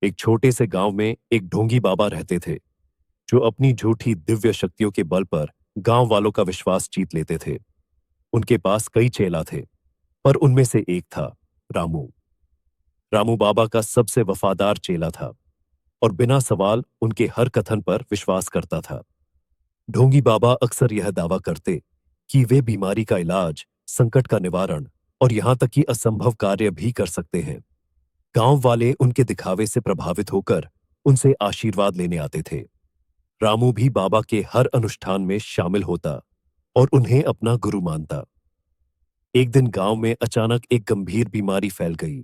एक छोटे से गांव में एक ढोंगी बाबा रहते थे जो अपनी झूठी दिव्य शक्तियों के बल पर गांव वालों का विश्वास जीत लेते थे। उनके पास कई चेला थे, पर उनमें से एक था रामू। रामू बाबा का सबसे वफादार चेला था और बिना सवाल उनके हर कथन पर विश्वास करता था। ढोंगी बाबा अक्सर यह दावा करते कि वे बीमारी का इलाज, संकट का निवारण और यहां तक कि असंभव कार्य भी कर सकते हैं। गांव वाले उनके दिखावे से प्रभावित होकर उनसे आशीर्वाद लेने आते थे। रामू भी बाबा के हर अनुष्ठान में शामिल होता और उन्हें अपना गुरु मानता। एक दिन गांव में अचानक एक गंभीर बीमारी फैल गई।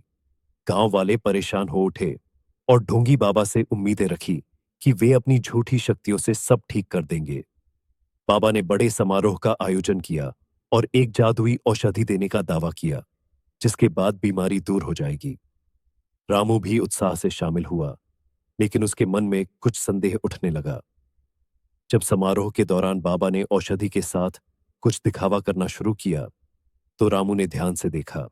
गांव वाले परेशान हो उठे और ढोंगी बाबा से उम्मीदें रखी कि वे अपनी झूठी शक्तियों से सब ठीक कर देंगे। बाबा ने बड़े समारोह का आयोजन किया और एक जादुई औषधि देने का दावा किया, जिसके बाद बीमारी दूर हो जाएगी। रामू भी उत्साह से शामिल हुआ, लेकिन उसके मन में कुछ संदेह उठने लगा। जब समारोह के दौरान बाबा ने औषधि के साथ कुछ दिखावा करना शुरू किया, तो रामू ने ध्यान से देखा।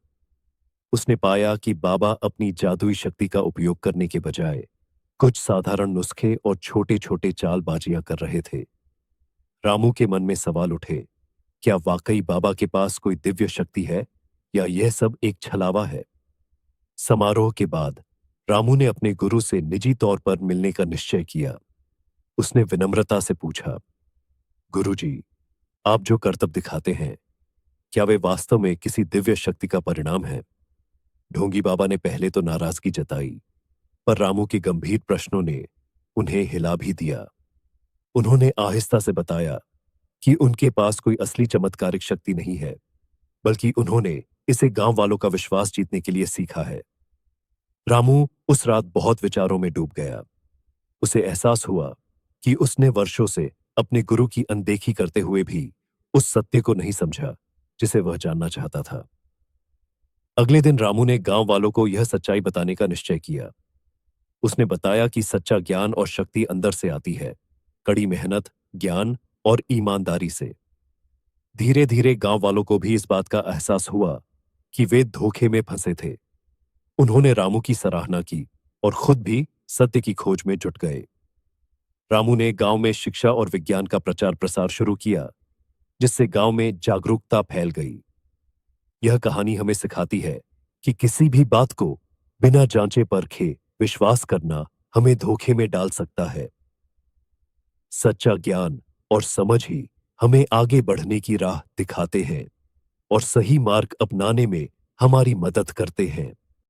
उसने पाया कि बाबा अपनी जादुई शक्ति का उपयोग करने के बजाय कुछ साधारण नुस्खे और छोटे छोटे चालबाजियां कर रहे थे। रामू के मन में सवाल उठे, क्या वाकई बाबा के पास कोई दिव्य शक्ति है या यह सब एक छलावा है? समारोह के बाद रामू ने अपने गुरु से निजी तौर पर मिलने का निश्चय किया। उसने विनम्रता से पूछा, गुरुजी, आप जो करतब दिखाते हैं, क्या वे वास्तव में किसी दिव्य शक्ति का परिणाम है? ढोंगी बाबा ने पहले तो नाराजगी जताई, पर रामू के गंभीर प्रश्नों ने उन्हें हिला भी दिया। उन्होंने आहिस्ता से बताया कि उनके पास कोई असली चमत्कारिक शक्ति नहीं है, बल्कि उन्होंने इसे गांव वालों का विश्वास जीतने के लिए सीखा है। रामू उस रात बहुत विचारों में डूब गया। उसे एहसास हुआ कि उसने वर्षों से अपने गुरु की अनदेखी करते हुए भी उस सत्य को नहीं समझा जिसे वह जानना चाहता था। अगले दिन रामू ने गांव वालों को यह सच्चाई बताने का निश्चय किया। उसने बताया कि सच्चा ज्ञान और शक्ति अंदर से आती है, कड़ी मेहनत, ज्ञान और ईमानदारी से। धीरे धीरे गांव वालों को भी इस बात का एहसास हुआ कि वे धोखे में फंसे थे। उन्होंने रामू की सराहना की और खुद भी सत्य की खोज में जुट गए। रामू ने गांव में शिक्षा और विज्ञान का प्रचार प्रसार शुरू किया, जिससे गांव में जागरूकता फैल गई। यह कहानी हमें सिखाती है कि किसी भी बात को बिना जांचे परखे विश्वास करना हमें धोखे में डाल सकता है। सच्चा ज्ञान और समझ ही हमें आगे बढ़ने की राह दिखाते हैं और सही मार्ग अपनाने में हमारी मदद करते हैं।